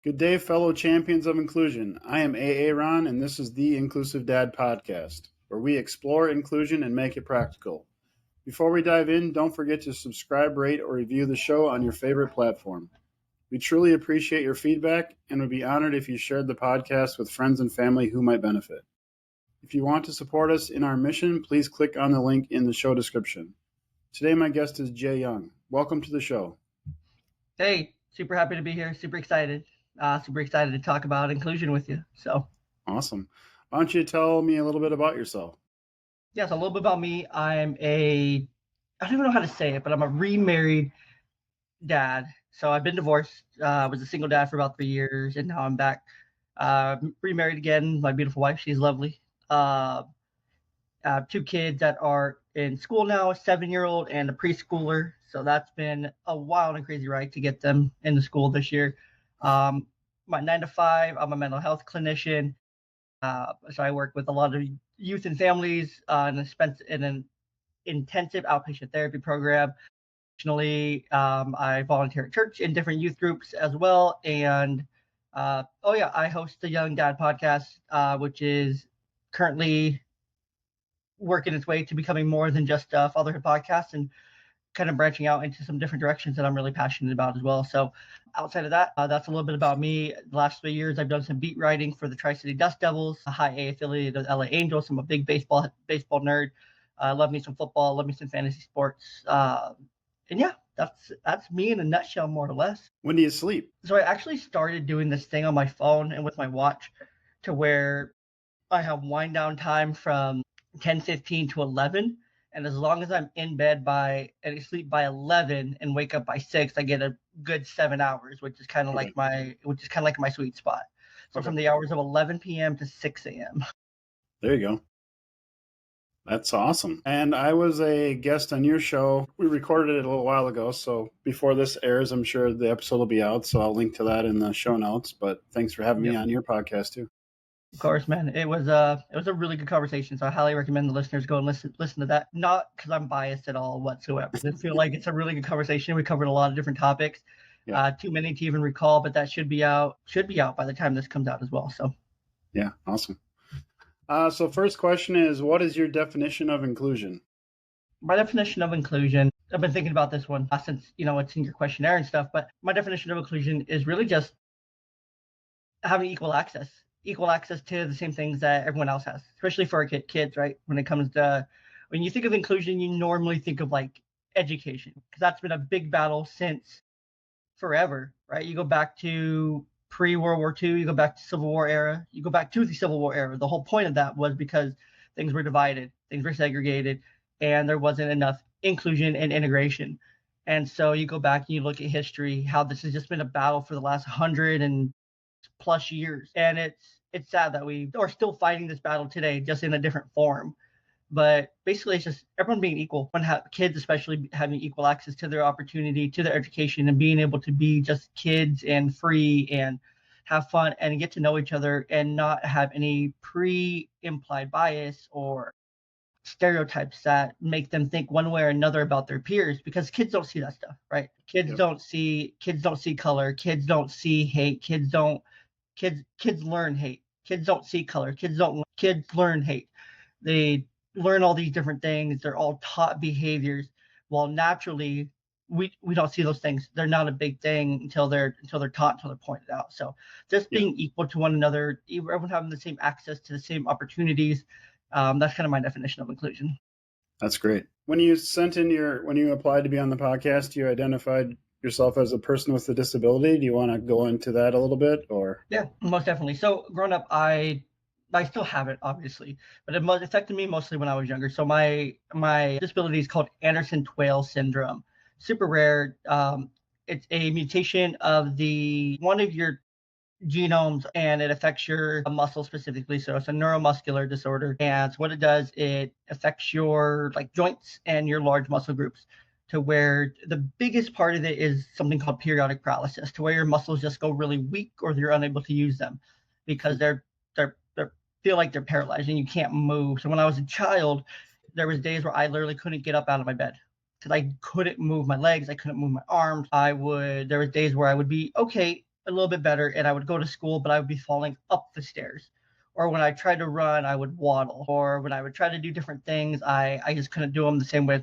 Good day, fellow champions of inclusion. I am AA Ron, and this is the Inclusive Dad Podcast, where we explore inclusion and make it practical. Before we dive in, don't forget to subscribe, rate, or review the show on your favorite platform. We truly appreciate your feedback and would be honored if you shared the podcast with friends and family who might benefit. If you want to support us in our mission, please click on the link in the show description. Today, my guest is Jey Young. Welcome to the show. Hey, super happy to be here. Super excited to talk about inclusion with you. So awesome. Why don't you tell me a little bit about yourself? Yes, a little bit about me. I don't even know how to say it, but I'm a remarried dad. So I've been divorced. I was a single dad for about 3 years, and now I'm back remarried again. My beautiful wife, she's lovely. I have 2 kids that are in school now, a 7-year-old and a preschooler. So that's been a wild and crazy ride to get them into school this year. My 9 to 5, I'm a mental health clinician. So I work with a lot of youth and families in an intensive outpatient therapy program. Additionally, I volunteer at church in different youth groups as well. And I host the Young Dad podcast, which is currently working its way to becoming more than just a fatherhood podcast and kind of branching out into some different directions that I'm really passionate about as well. So outside of that, that's a little bit about me. The last 3 years, I've done some beat writing for the Tri-City Dust Devils, a high A affiliate of LA Angels. I'm a big baseball nerd. Love me some football, love me some fantasy sports. And yeah, that's me in a nutshell, more or less. When do you sleep? So I actually started doing this thing on my phone and with my watch to where I have wind down time from 10:15 to 11. And as long as I'm in bed and sleep by 11 and wake up by 6, I get a good 7 hours, which is kind of like my sweet spot. So from the hours of 11 p.m. to 6 a.m. There you go. That's awesome. And I was a guest on your show. We recorded it a little while ago, so before this airs, I'm sure the episode will be out. So I'll link to that in the show notes. But thanks for having me on your podcast too. Of course, man. It was a really good conversation. So I highly recommend the listeners go and listen to that. Not because I'm biased at all whatsoever. I feel like it's a really good conversation. We covered a lot of different topics. Yeah. Too many to even recall, but that should be out by the time this comes out as well. So yeah, awesome. So first question is, what is your definition of inclusion? My definition of inclusion, I've been thinking about this one since, it's in your questionnaire and stuff, but my definition of inclusion is really just having equal access to the same things that everyone else has, especially for our kids, right? When you think of inclusion, you normally think of like education, because that's been a big battle since forever, right? You go back to pre-World War II, you go back to Civil War era, you go back to the Civil War era. The whole point of that was because things were divided, things were segregated, and there wasn't enough inclusion and integration. And so you go back and you look at history, how this has just been a battle for the last 100 and plus years. And it's sad that we are still fighting this battle today, just in a different form. But basically, it's just everyone being equal, and kids especially having equal access to their opportunity, to their education, and being able to be just kids and free and have fun and get to know each other and not have any pre-implied bias or stereotypes that make them think one way or another about their peers, because kids don't see that stuff, right? Kids don't see color, kids don't see hate, kids learn hate. Kids don't see color, kids learn hate. They learn all these different things. They're all taught behaviors. While naturally, we don't see those things. They're not a big thing until they're taught, until they're pointed out. So just being equal to one another, everyone having the same access to the same opportunities. That's kind of my definition of inclusion. That's great. When you applied to be on the podcast, you identified yourself as a person with a disability. Do you want to go into that a little bit, or? Yeah, most definitely. So growing up, I still have it, obviously, but it affected me mostly when I was younger. So my disability is called Andersen-Tawil syndrome. Super rare. It's a mutation of one of your genomes, and it affects your muscle specifically. So it's a neuromuscular disorder. And so what it does, it affects your joints and your large muscle groups, to where the biggest part of it is something called periodic paralysis, to where your muscles just go really weak or you're unable to use them because they're feel like they're paralyzed and you can't move. So when I was a child, there was days where I literally couldn't get up out of my bed because I couldn't move my legs. I couldn't move my arms. There was days where I would be okay a little bit better, and I would go to school, but I would be falling up the stairs. Or when I tried to run, I would waddle. Or when I would try to do different things, I just couldn't do them the same way as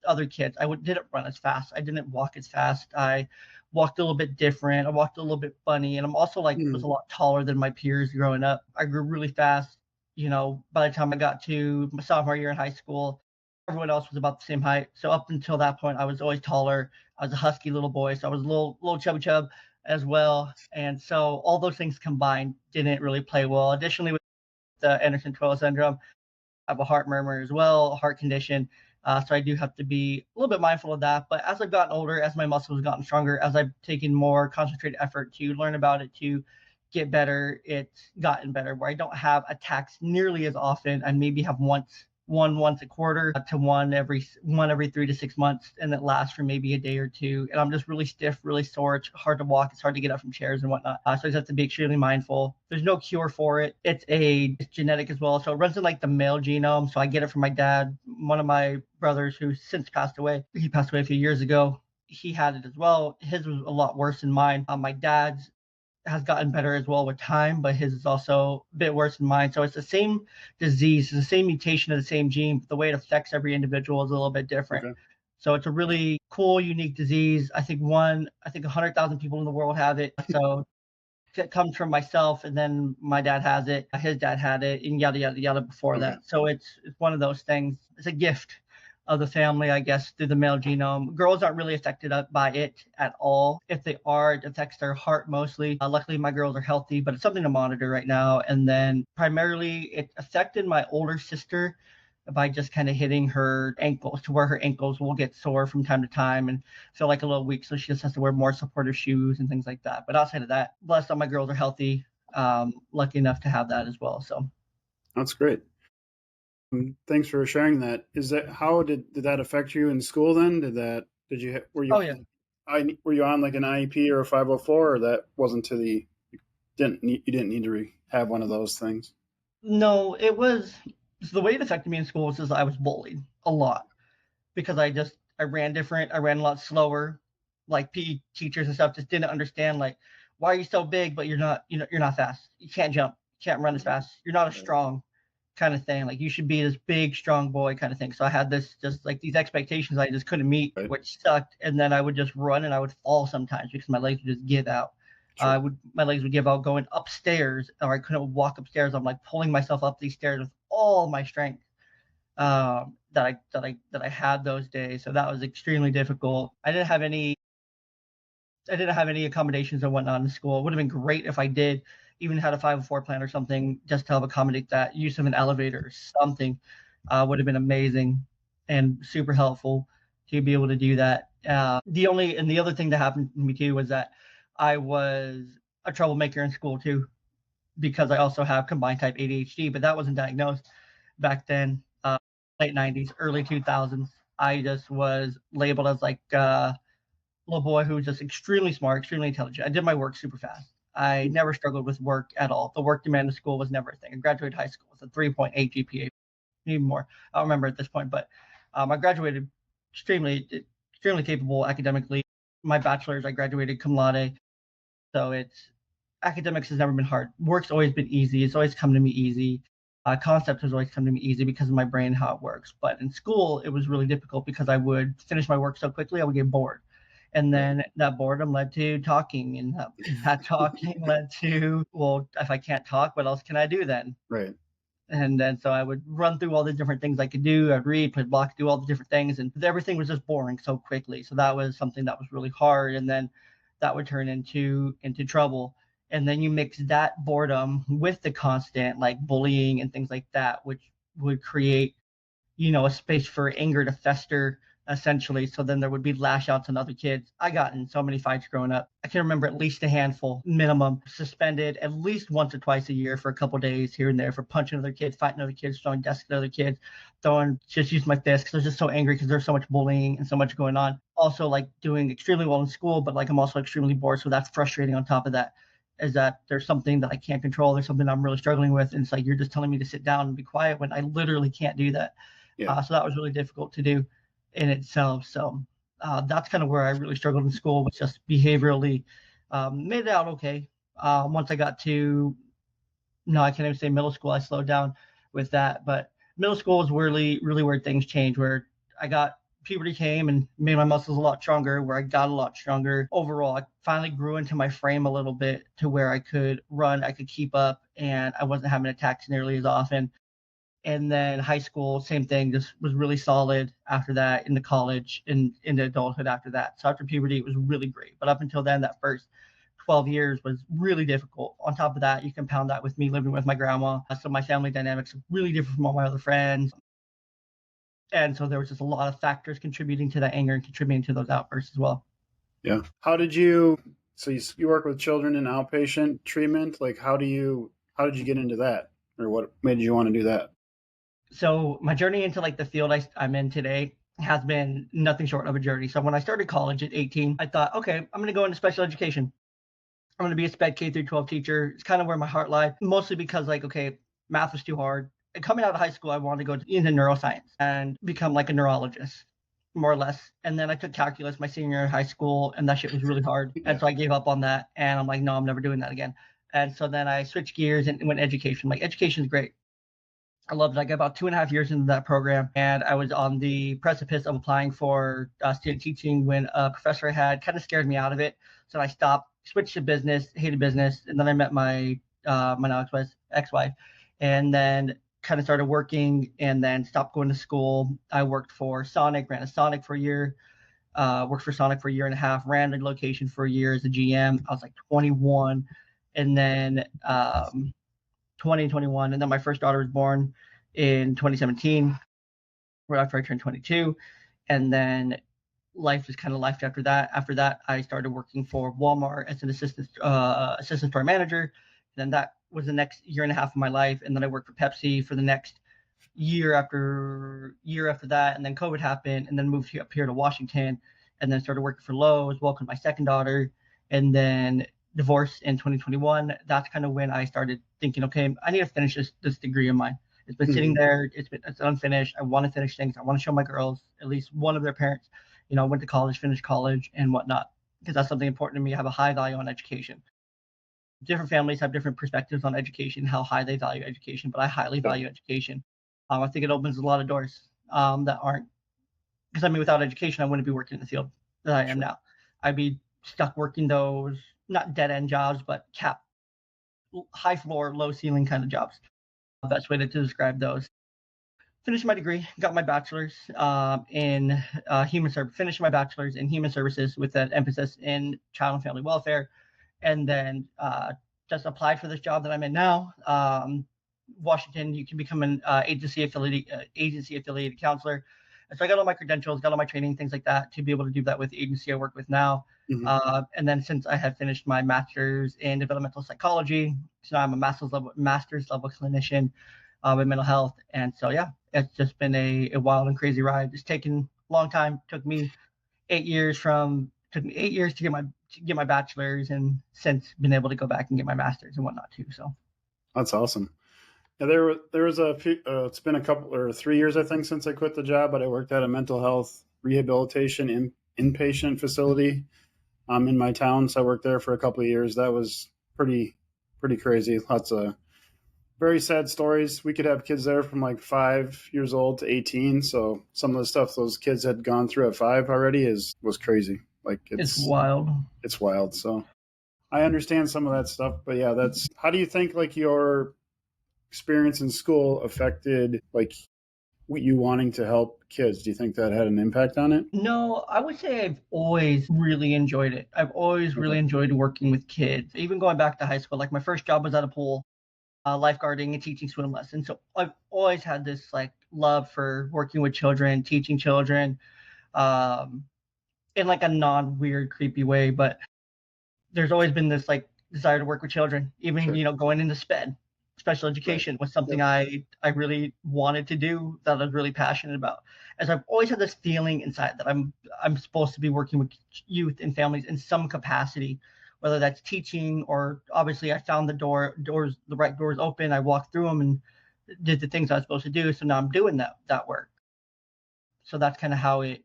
other kids. Didn't run as fast. I didn't walk as fast. I walked a little bit different. I walked a little bit funny. And I'm also was a lot taller than my peers growing up. I grew really fast. By the time I got to my sophomore year in high school, everyone else was about the same height. So up until that point, I was always taller. I was a husky little boy, so I was a little chubby chub as well. And so all those things combined didn't really play well. Additionally, with the Andersen-Tawil syndrome, I have a heart murmur as well, a heart condition. So I do have to be a little bit mindful of that. But as I've gotten older, as my muscles have gotten stronger, as I've taken more concentrated effort to learn about it, to get better, it's gotten better where I don't have attacks nearly as often. I maybe have one once a quarter to one every 3 to 6 months, and it lasts for maybe a day or two. And I'm just really stiff, really sore. It's hard to walk. It's hard to get up from chairs and whatnot. So I just have to be extremely mindful. There's no cure for it. It's genetic as well. So it runs in the male genome. So I get it from my dad. One of my brothers who's since passed away. He passed away a few years ago. He had it as well. His was a lot worse than mine. My dad's has gotten better as well with time, but his is also a bit worse than mine. So it's the same disease, it's the same mutation of the same gene, but the way it affects every individual is a little bit different. Okay. So it's a really cool, unique disease. I think 100,000 people in the world have it. So it comes from myself, and then my dad has it, his dad had it, and yada, yada, yada before that. So it's one of those things. It's a gift of the family, I guess, through the male genome. Girls aren't really affected by it at all. If they are, it affects their heart mostly. Luckily, my girls are healthy, but it's something to monitor right now. And then primarily, it affected my older sister by just kind of hitting her ankles to where her ankles will get sore from time to time and feel like a little weak. So she just has to wear more supportive shoes and things like that. But outside of that, blessed all my girls are healthy. Lucky enough to have that as well. So that's great. Thanks for sharing that. How did that affect you in school then? Were you on like an IEP or a 504, or that wasn't you didn't need to have one of those things? No, the way it affected me in school was I was bullied a lot because I ran different. I ran a lot slower. Like PE teachers and stuff just didn't understand, like, why are you so big, but you're not fast. You can't jump. You can't run as fast. You're not as strong kind of thing. Like, you should be this big, strong boy kind of thing. So I had these expectations I just couldn't meet, which sucked. And then I would just run and I would fall sometimes because my legs would just give out. Sure. My legs would give out going upstairs, or I couldn't walk upstairs. I'm like pulling myself up these stairs with all my strength that I had those days. So that was extremely difficult. I didn't have any accommodations or whatnot in school. It would have been great if I did even had a 504 plan or something just to help accommodate that. Use of an elevator or something would have been amazing and super helpful to be able to do that. The other thing that happened to me too was that I was a troublemaker in school too, because I also have combined type ADHD, but that wasn't diagnosed back then. Late 90s, early 2000s. I just was labeled as like a little boy who was just extremely smart, extremely intelligent. I did my work super fast. I never struggled with work at all. The work demand of school was never a thing. I graduated high school with a 3.8 GPA, even more. I don't remember at this point, but I graduated extremely capable academically. My bachelor's, I graduated cum laude. So academics has never been hard. Work's always been easy. It's always come to me easy. Concept has always come to me easy because of my brain, how it works. But in school, it was really difficult because I would finish my work so quickly, I would get bored. And then that boredom led to talking, and that talking led to, well, if I can't talk, what else can I do then? Right. And then so I would run through all the different things I could do. I'd read, play blocks, do all the different things, and everything was just boring so quickly. So that was something that was really hard. And then that would turn into trouble. And then you mix that boredom with the constant like bullying and things like that, which would create, a space for anger to fester essentially. So then there would be lash outs on other kids. I got in so many fights growing up. I can remember at least a handful minimum, suspended at least once or twice a year for a couple of days here and there for punching other kids, fighting other kids, throwing desks at other kids, just using my fist because I was just so angry because there's so much bullying and so much going on. Also like doing extremely well in school, but like I'm also extremely bored. So that's frustrating on top of that. Is that there's something that I can't control. There's something I'm really struggling with. And it's like, you're just telling me to sit down and be quiet when I literally can't do that. Yeah. So that was really difficult to do in itself. So that's kind of where I really struggled in school, was just behaviorally Made it out okay. Once I got to, no, I can't even say middle school. I slowed down with that, but middle school was really, really where things changed, where I got puberty came and made my muscles a lot stronger, where I got a lot stronger. Overall, I finally grew into my frame a little bit to where I could run, I could keep up, and I wasn't having attacks nearly as often. And then high school, same thing, just was really solid after that, into college and into adulthood after that. So after puberty, it was really great. But up until then, that first 12 years was really difficult. On top of that, you compound that with me living with my grandma. So my family dynamics are really different from all my other friends. And so there was just a lot of factors contributing to that anger and contributing to those outbursts as well. Yeah. So you work with children in outpatient treatment? Like, how did you get into that? Or what made you want to do that? So my journey into like the field I'm in today has been nothing short of a journey. So when I started college at 18, I thought, okay, I'm going to go into special education. I'm going to be a sped K through 12 teacher. It's kind of where my heart lied, mostly because like, okay, math was too hard. And coming out of high school, I wanted to go into neuroscience and become like a neurologist, more or less. And then I took calculus my senior year in high school, and that shit was really hard. And so I gave up on that. And I'm like, no, I'm never doing that again. And so then I switched gears and went education. Like, education is great. I loved it. I got about 2.5 years into that program, and I was on the precipice of applying for student teaching when a professor I had kind of scared me out of it. So I stopped, switched to business, hated business, and then I met my my now ex-wife, and then kind of started working, and then stopped going to school. I worked for Sonic, ran a Sonic for a year, worked for Sonic for a year and a half, ran the location for a year as a GM. I was like 21, and then 2021, and then my first daughter was born in 2017, right after I turned 22, and then life just kind of life after that. After that, I started working for Walmart as an assistant store manager. And then that was the next year and a half of my life, and then I worked for Pepsi for the next year after that, and then COVID happened, and then moved up here to Washington, and then started working for Lowe's, welcomed my second daughter, and then divorced in 2021. That's kind of when I started thinking, okay, I need to finish this degree of mine. It's been sitting there. It's unfinished. I want to finish things. I want to show my girls, at least one of their parents, went to college, finished college, and whatnot, because that's something important to me. I have a high value on education. Different families have different perspectives on education, how high they value education, but I highly value education. I think it opens a lot of doors that aren't, because I mean, without education, I wouldn't be working in the field that I am now. I'd be stuck working those, not dead end jobs, but high floor, low ceiling kind of jobs. The best way to describe those. Finished my degree, got my bachelor's in human service, finished my bachelor's in human services with an emphasis in child and family welfare, and then just applied for this job that I'm in now. Washington, you can become an agency affiliated counselor. And so I got all my credentials, got all my training, things like that, to be able to do that with the agency I work with now. And then since I had finished my master's in developmental psychology, so now I'm a master's level clinician in mental health. And so, yeah, it's just been a wild and crazy ride. It's taken a long time. Took me 8 years to get my bachelor's, and since been able to go back and get my master's and whatnot too. So that's awesome. Yeah, there was a few, it's been a couple or 3 years, I think, since I quit the job, but I worked at a mental health rehabilitation inpatient facility in my town. So I worked there for a couple of years. That was pretty crazy. Lots of very sad stories. We could have kids there from like 5 years old to 18. So some of the stuff those kids had gone through at 5 already was crazy. Like it's wild. It's wild. So I understand some of that stuff, but yeah, how do you think like your experience in school affected like you wanting to help kids? Do you think that had an impact on it? No, I would say I've always really enjoyed it. I've always really enjoyed working with kids. Even going back to high school, like my first job was at a pool, lifeguarding and teaching swim lessons. So I've always had this like love for working with children, teaching children, in like a non-weird, creepy way. But there's always been this like desire to work with children, even, going into special education was something I really wanted to do, that I was really passionate about. As I've always had this feeling inside that I'm supposed to be working with youth and families in some capacity, whether that's teaching or obviously I found the right doors open. I walked through them and did the things I was supposed to do. So now I'm doing that work. So that's kind of how it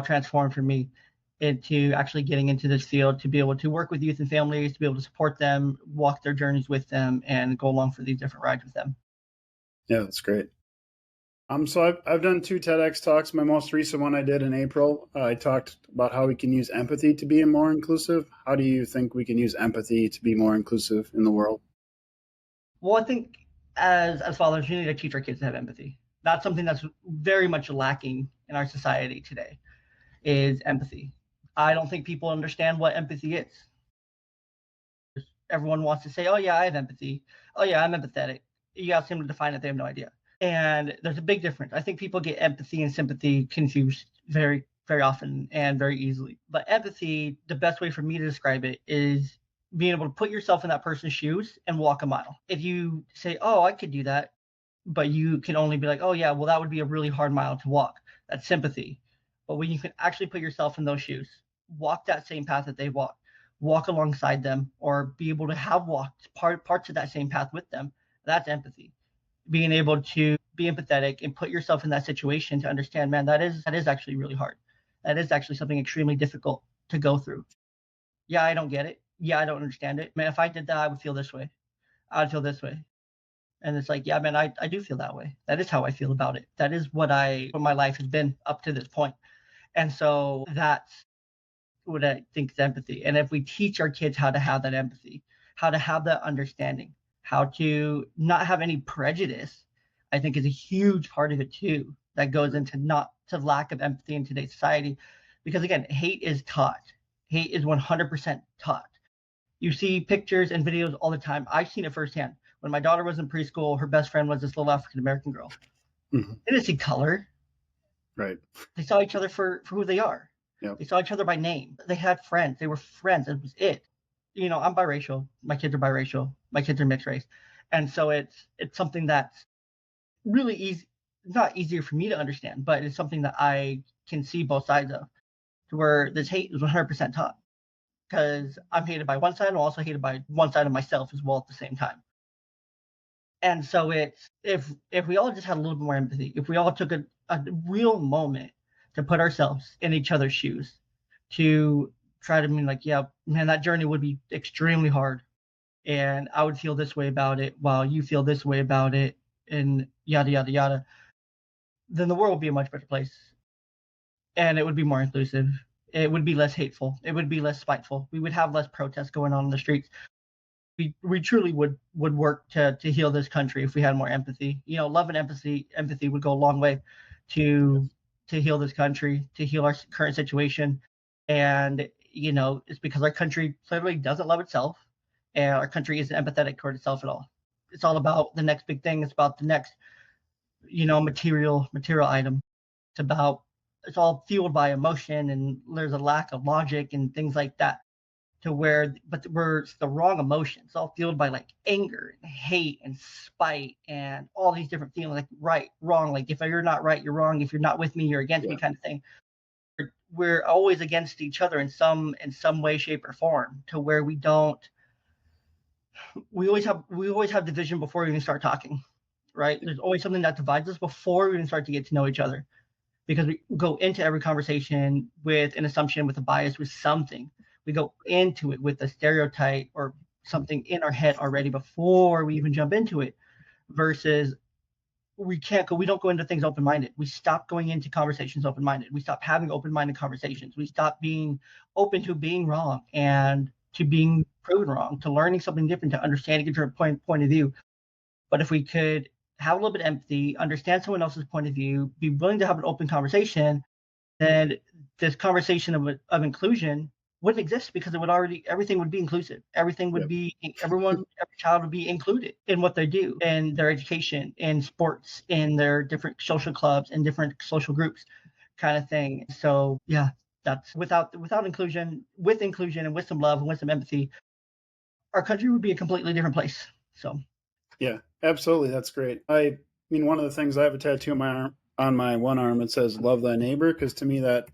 transformed for me. into actually getting into this field to be able to work with youth and families, to be able to support them, walk their journeys with them, and go along for these different rides with them. Yeah, that's great. So I've done 2 TEDx talks. My most recent one I did in April. I talked about how we can use empathy to be more inclusive. How do you think we can use empathy to be more inclusive in the world? Well, I think as fathers, we need to teach our kids to have empathy. That's something that's very much lacking in our society today, is empathy. I don't think people understand what empathy is. Everyone wants to say, oh yeah, I have empathy. Oh yeah, I'm empathetic. You ask them to define it, they have no idea. And there's a big difference. I think people get empathy and sympathy confused very, very often and very easily. But empathy, the best way for me to describe it is being able to put yourself in that person's shoes and walk a mile. If you say, oh, I could do that, but you can only be like, oh yeah, well, that would be a really hard mile to walk. That's sympathy. But when you can actually put yourself in those shoes, walk that same path that they walk alongside them, or be able to have walked parts of that same path with them, that's empathy. Being able to be empathetic and put yourself in that situation to understand, man, that is actually really hard. That is actually something extremely difficult to go through. Yeah, I don't get it. Yeah, I don't understand it. Man, if I did that, I would feel this way. I'd feel this way. And it's like, yeah, man, I do feel that way. That is how I feel about it. That is what my life has been up to this point. And so that's what I think is empathy. And if we teach our kids how to have that empathy, how to have that understanding, how to not have any prejudice, I think is a huge part of it too, that goes into not to lack of empathy in today's society. Because again, hate is taught. Hate is 100% taught. You see pictures and videos all the time. I've seen it firsthand. When my daughter was in preschool, her best friend was this little African-American girl. Mm-hmm. They didn't see color. Right. They saw each other for who they are. Yep. They saw each other by name. They had friends. They were friends. That was it. You know, I'm biracial. My kids are biracial. My kids are mixed race. And so it's something that's really easy, not easier for me to understand, but it's something that I can see both sides of, to where this hate is 100% taught. Because I'm hated by one side, I'm also hated by one side of myself as well at the same time. And so it's, if we all just had a little bit more empathy, if we all took a real moment to put ourselves in each other's shoes, to try to mean like, yeah, man, that journey would be extremely hard. And I would feel this way about it while you feel this way about it, and yada, yada, yada. Then the world would be a much better place. And it would be more inclusive. It would be less hateful. It would be less spiteful. We would have less protests going on in the streets. We truly would work to heal this country if we had more empathy. You know, love and empathy would go a long way to heal this country, to heal our current situation. And you know, it's because our country clearly doesn't love itself, and our country isn't empathetic toward itself at all. It's all about the next big thing. It's about the next, you know, material item. It's all fueled by emotion, and there's a lack of logic and things like that, to where, but we're the wrong emotions. It's all fueled by like anger and hate and spite and all these different feelings, like right, wrong. Like if you're not right, you're wrong. If you're not with me, you're against me, kind of thing. We're always against each other in some way, shape, or form, to where we always have division before we even start talking, right? There's always something that divides us before we even start to get to know each other, because we go into every conversation with an assumption, with a bias, with something. We go into it with a stereotype or something in our head already before we even jump into it, versus we don't go into things open-minded. We stop going into conversations open-minded. We stop having open-minded conversations. We stop being open to being wrong and to being proven wrong, to learning something different, to understanding a different point of view. But if we could have a little bit of empathy, understand someone else's point of view, be willing to have an open conversation, then this conversation of inclusion wouldn't exist, because everything would be inclusive. Everything would be, every child would be included in what they do, in their education, in sports, in their different social clubs, in different social groups, kind of thing. So yeah, that's without inclusion, with inclusion and with some love and with some empathy, our country would be a completely different place. So yeah, absolutely. That's great. I mean, one of the things, I have a tattoo on my one arm, it says "Love thy neighbor," because to me that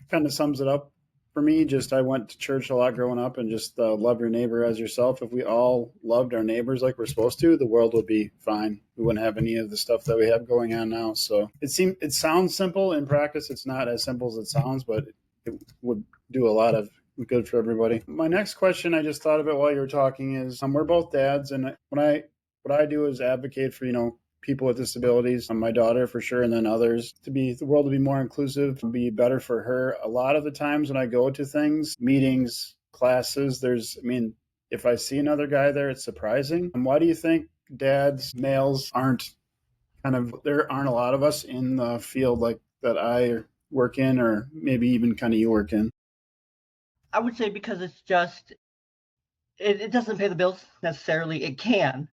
kind of sums it up for me. Just, I went to church a lot growing up, and just love your neighbor as yourself. If we all loved our neighbors like we're supposed to, the world would be fine. We wouldn't have any of the stuff that we have going on now. So it sounds simple. In practice, it's not as simple as it sounds, but it would do a lot of good for everybody. My next question, I just thought of it while you were talking, is we're both dads, and what I do is advocate for people with disabilities, my daughter for sure, and then others, to be the world to be more inclusive, to be better for her. A lot of the times when I go to things, meetings, classes, if I see another guy there, it's surprising. And why do you think dads, males, there aren't a lot of us in the field like that I work in, or maybe even kind of you work in? I would say because it's just, it doesn't pay the bills necessarily. It can,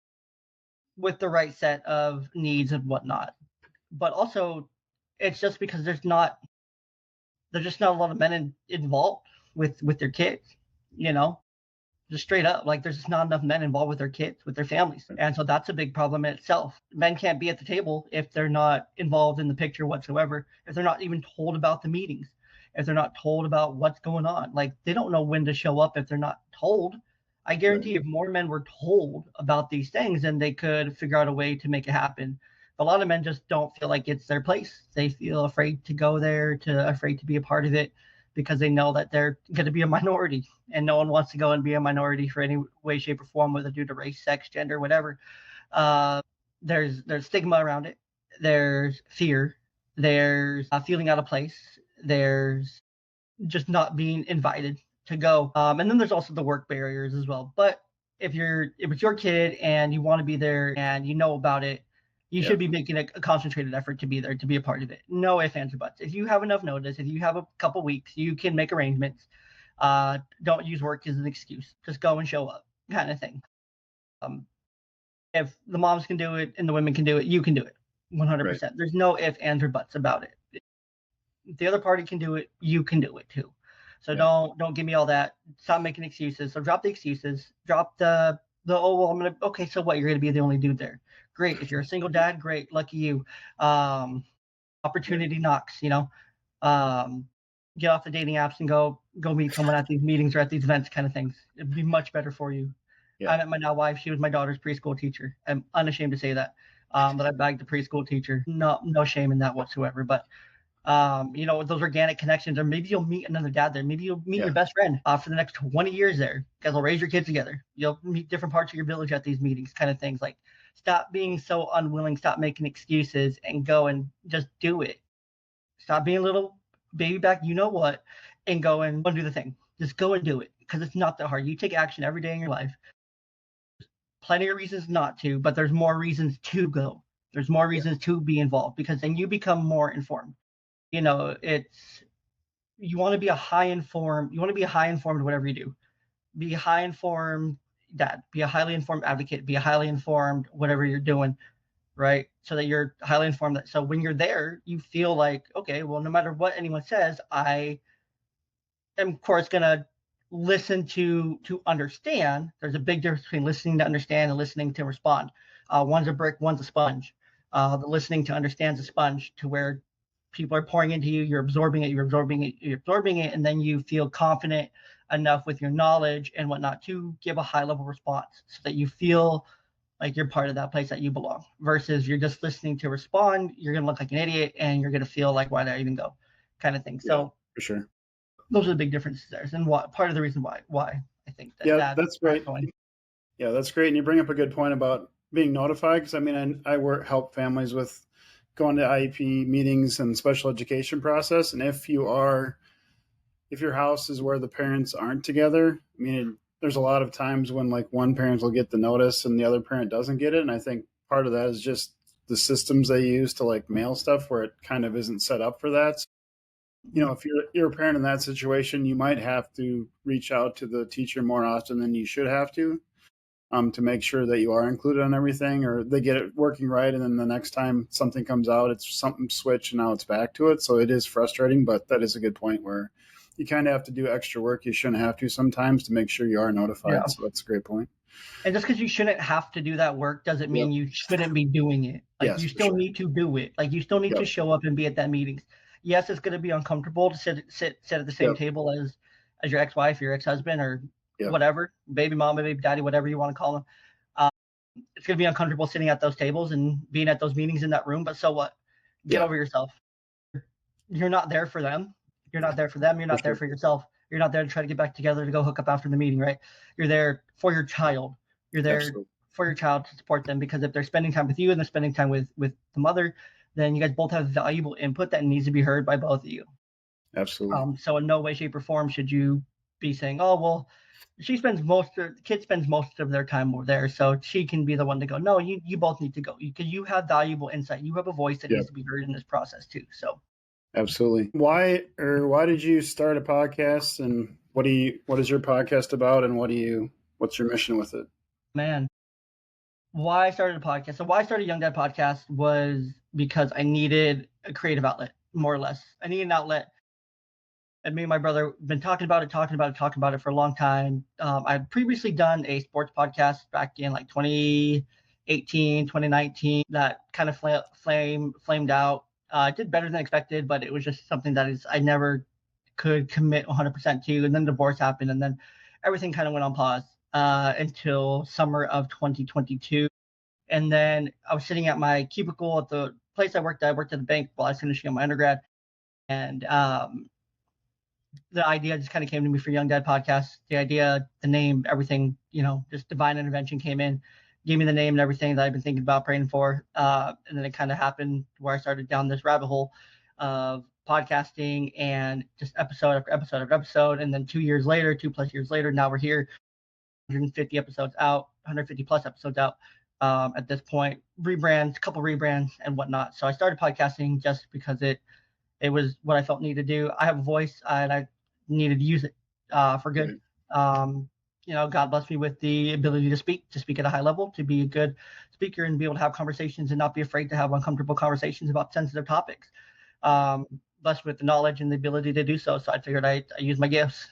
with the right set of needs and whatnot. But also, it's just because there's just not a lot of men involved with their kids, you know, just straight up. Like, there's just not enough men involved with their kids, with their families. And so that's a big problem in itself. Men can't be at the table if they're not involved in the picture whatsoever, if they're not even told about the meetings, if they're not told about what's going on. Like, they don't know when to show up if they're not told. I guarantee if more men were told about these things, then they could figure out a way to make it happen. A lot of men just don't feel like it's their place. They feel afraid to go there, afraid to be a part of it, because they know that they're going to be a minority, and no one wants to go and be a minority for any way, shape, or form, whether due to race, sex, gender, whatever. There's stigma around it. There's fear. There's feeling out of place. There's just not being invited to go. And then there's also the work barriers as well. But if it's your kid and you want to be there and you know about it, you should be making a concentrated effort to be there, to be a part of it. No ifs, ands, or buts. If you have enough notice, if you have a couple weeks, you can make arrangements. Don't use work as an excuse. Just go and show up, kind of thing. If the moms can do it and the women can do it, you can do it 100%. Right. There's no ifs, ands, or buts about it. If the other party can do it, you can do it too. So don't give me all that. Stop making excuses. So drop the excuses. Drop the oh, well, okay, so what? You're gonna be the only dude there. Great. If you're a single dad, great. Lucky you. Opportunity knocks, get off the dating apps and go meet someone at these meetings or at these events, kind of things. It'd be much better for you. I met my now wife. She was my daughter's preschool teacher. I'm unashamed to say that I bagged the preschool teacher. No shame in that whatsoever. But those organic connections, or maybe you'll meet another dad there. Maybe you'll meet your best friend for the next 20 years there. You guys will raise your kids together. You'll meet different parts of your village at these meetings, kind of things. Like, stop being so unwilling. Stop making excuses and go and just do it. Stop being a little baby back, and go and do the thing. Just go and do it, because it's not that hard. You take action every day in your life. There's plenty of reasons not to, but there's more reasons to go. There's more reasons to be involved, because then you become more informed. You want to be a high informed whatever you do. Be a high informed dad, be a highly informed advocate, be a highly informed whatever you're doing, right? So that you're highly informed. So when you're there, you feel like, okay, well, no matter what anyone says, I am, of course, going to listen to understand. There's a big difference between listening to understand and listening to respond. One's a brick, one's a sponge. The listening to understand is a sponge, to where people are pouring into you, you're absorbing it, and then you feel confident enough with your knowledge and whatnot to give a high level response, so that you feel like you're part of that place, that you belong. Versus you're just listening to respond, you're going to look like an idiot, and you're going to feel like, why did I even go, kind of thing. So for sure, those are the big differences there, and part of the reason why I think that's great. Yeah, that's great. And you bring up a good point about being notified, because I help families with going to IEP meetings and special education process. And if your house is where the parents aren't together, there's a lot of times when like one parent will get the notice and the other parent doesn't get it. And I think part of that is just the systems they use to like mail stuff, where it kind of isn't set up for that. So, if you're a parent in that situation, you might have to reach out to the teacher more often than you should have to make sure that you are included on everything, or they get it working right. And then the next time something comes out, it's something switched and now it's back to it. So it is frustrating, but that is a good point where you kind of have to do extra work you shouldn't have to sometimes to make sure you are notified. Yeah. So that's a great point. And just because you shouldn't have to do that work doesn't mean you shouldn't be doing it. Like, you still need to do it. Like, you still need to show up and be at that meetings. Yes, it's going to be uncomfortable to sit at the same table as your ex-wife, your ex-husband, or whatever, baby mama, baby daddy, whatever you want to call them. It's going to be uncomfortable sitting at those tables and being at those meetings in that room. But so what? Get over yourself. You're not there for them. You're not there for them. You're not there for yourself. You're not there to try to get back together to go hook up after the meeting, right? You're there for your child. You're there for your child to support them, because if they're spending time with you and they're spending time with the mother, then you guys both have valuable input that needs to be heard by both of you. Absolutely. So in no way, shape, or form should you be saying, "Oh, well, the kid spends most of their time over there, so she can be the one to go." No, you both need to go, because you have valuable insight. You have a voice that needs to be heard in this process too. So absolutely. Why did you start a podcast, and what is your podcast about, and what's your mission with it? Man, why I started a podcast. So why I started Young Dad Podcast was because I needed a creative outlet, more or less. I needed an outlet. And me and my brother have been talking about it for a long time. I'd previously done a sports podcast back in like 2018, 2019 that kind of flamed out. It did better than expected, but it was just something that I never could commit 100% to. And then divorce happened, and then everything kind of went on pause until summer of 2022. And then I was sitting at my cubicle at the place I worked at. I worked at the bank while I was finishing up my undergrad. And the idea just kind of came to me for Young Dad Podcast. The idea, the name, everything, just divine intervention came in, gave me the name and everything that I've been thinking about, praying for. And then it kind of happened where I started down this rabbit hole of podcasting, and just episode after episode after episode. And then 2 years later, 2+ years later, now we're here, 150 episodes out, 150 plus episodes out. At this point, couple rebrands and whatnot. So I started podcasting just because it was what I felt needed to do. I have a voice, and I needed to use it for good. God blessed me with the ability to speak at a high level, to be a good speaker and be able to have conversations and not be afraid to have uncomfortable conversations about sensitive topics. Blessed with the knowledge and the ability to do so. So I figured I use my gifts.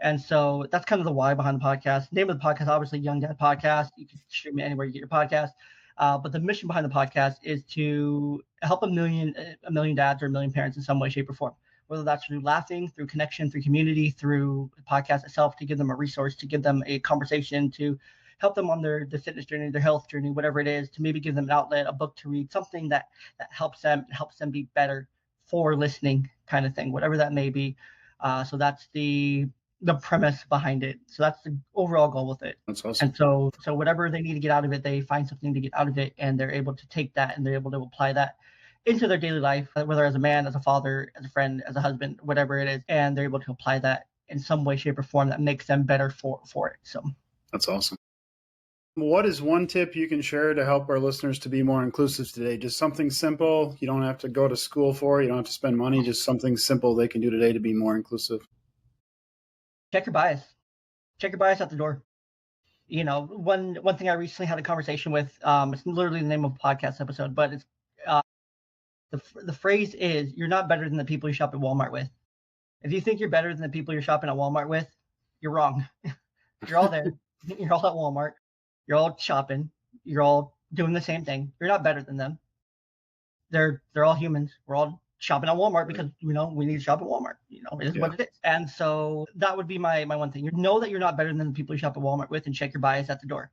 And so that's kind of the why behind the podcast. Name of the podcast, obviously, Young Dad Podcast. You can stream it anywhere you get your podcast. But the mission behind the podcast is to help a million dads or a million parents in some way, shape, or form. Whether that's through laughing, through connection, through community, through the podcast itself, to give them a resource, to give them a conversation, to help them on their fitness journey, their health journey, whatever it is, to maybe give them an outlet, a book to read, something that helps them be better for listening, kind of thing, whatever that may be. So that's the premise behind it. So that's the overall goal with it. That's awesome. And so whatever they need to get out of it, they find something to get out of it, and they're able to take that and they're able to apply that into their daily life, whether as a man, as a father, as a friend, as a husband, whatever it is, and they're able to apply that in some way, shape, or form that makes them better for it. So that's awesome. What is one tip you can share to help our listeners to be more inclusive today? Just something simple. You don't have to go to school for it. You don't have to spend money. Just something simple they can do today to be more inclusive. Check your bias. Check your bias at the door. One thing I recently had a conversation with, it's literally the name of a podcast episode, but it's the phrase is, you're not better than the people you shop at Walmart with. If you think you're better than the people you're shopping at Walmart with, you're wrong. You're all there. You're all at Walmart. You're all shopping. You're all doing the same thing. You're not better than them. They're all humans. We're all shopping at Walmart because we need to shop at Walmart. It is what it is. And so that would be my one thing. You know that you're not better than the people you shop at Walmart with, and check your bias at the door.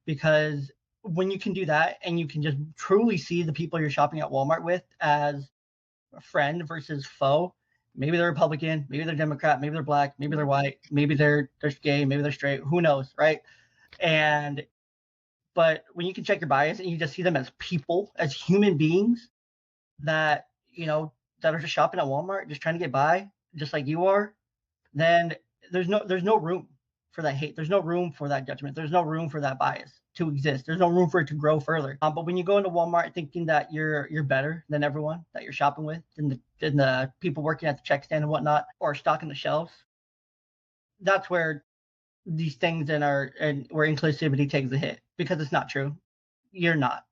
Because when you can do that, and you can just truly see the people you're shopping at Walmart with as a friend versus foe, maybe they're Republican, maybe they're Democrat, maybe they're black, maybe they're white, maybe they're gay, maybe they're straight, who knows, right? But when you can check your bias and you just see them as people, as human beings that are just shopping at Walmart, just trying to get by, just like you are, then there's no room for that hate. There's no room for that judgment. There's no room for that bias to exist. There's no room for it to grow further. But when you go into Walmart thinking that you're better than everyone that you're shopping with, than the people working at the check stand and whatnot, or stocking the shelves, that's where these things where inclusivity takes a hit, because it's not true. You're not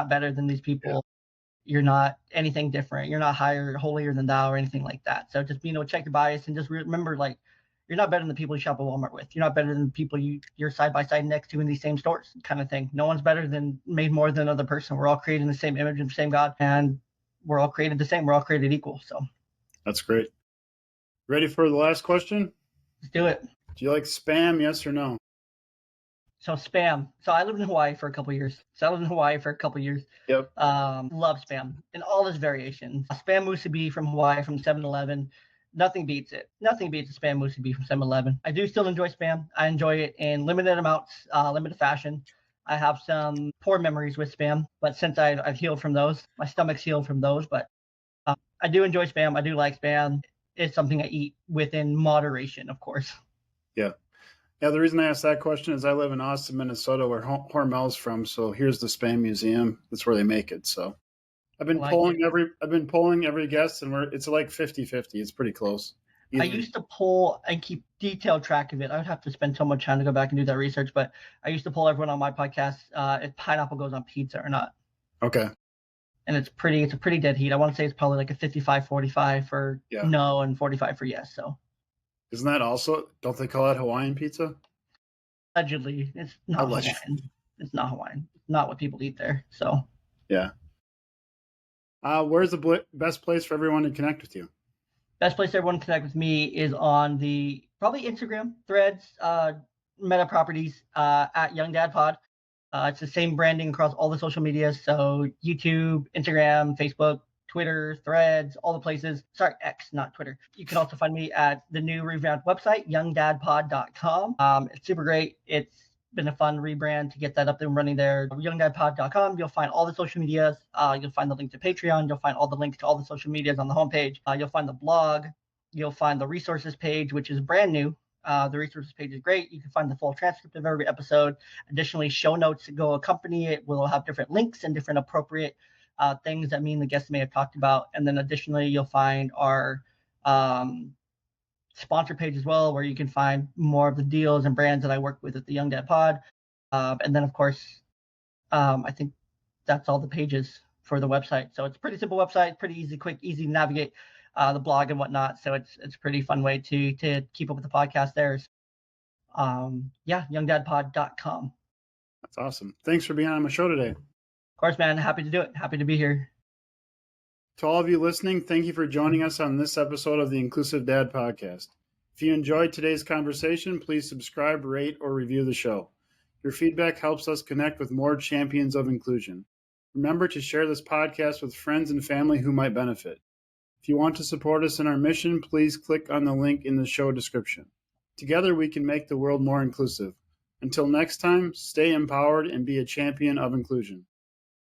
better than these people. Yeah. You're not anything different. You're not higher, holier than thou, or anything like that. So just check your bias, and just remember, you're not better than the people you shop at Walmart with. You're not better than the people you're side by side next to in these same stores, kind of thing. No one's made more than another person. We're all created in the same image of the same God, and we're all created the same. We're all created equal. So that's great. Ready for the last question? Let's do it. Do you like spam? Yes or no? So spam. So I lived in Hawaii for a couple years. Yep. Love spam in all its variations. Spam musubi from Hawaii from 7-Eleven. Nothing beats it. Nothing beats a spam musubi from 7-Eleven. I do still enjoy spam. I enjoy it in limited amounts, limited fashion. I have some poor memories with spam, but since I've healed from those, my stomach's healed from those. But I do enjoy spam. I do like spam. It's something I eat within moderation, of course. Yeah. Yeah, the reason I asked that question is I live in Austin, Minnesota, where Hormel's from. So here's the Spam Museum. That's where they make it. So I've been polling every guest, and it's like 50-50. It's pretty close. I used to pull and keep detailed track of it. I would have to spend so much time to go back and do that research, but I used to pull everyone on my podcast if pineapple goes on pizza or not. Okay. And it's a pretty dead heat. I want to say it's probably like a 55-45 for no and 45 for yes. So isn't that also, don't they call that Hawaiian pizza? Allegedly. It's not Hawaiian. It's not Hawaiian. It's not what people eat there. So yeah. Where's the best place for everyone to connect with you? Best place everyone to connect with me is on the probably Instagram, Threads, Meta Properties, at Young Dad Pod. It's the same branding across all the social media. So YouTube, Instagram, Facebook, Twitter, Threads, all the places. Sorry, X, not Twitter. You can also find me at the new revamped website, youngdadpod.com. It's super great. It's been a fun rebrand to get that up and running there. Youngdadpod.com. You'll find all the social medias. You'll find the link to Patreon. You'll find all the links to all the social medias on the homepage. You'll find the blog. You'll find the resources page, which is brand new. The resources page is great. You can find the full transcript of every episode. Additionally, show notes that go accompany it will have different links and different appropriate things that the guests may have talked about. And then additionally, you'll find our sponsor page as well, where you can find more of the deals and brands that I work with at the Young Dad Pod. And then, of course, I think that's all the pages for the website. So it's a pretty simple website, pretty easy, quick, easy to navigate. The blog and whatnot. So it's a pretty fun way to keep up with the podcast there. Youngdadpod.com. That's awesome. Thanks for being on my show today. Of course, man. Happy to do it. Happy to be here. To all of you listening, thank you for joining us on this episode of the Inclusive Dad Podcast. If you enjoyed today's conversation, please subscribe, rate, or review the show. Your feedback helps us connect with more champions of inclusion. Remember to share this podcast with friends and family who might benefit. If you want to support us in our mission, please click on the link in the show description. Together, we can make the world more inclusive. Until next time, stay empowered and be a champion of inclusion.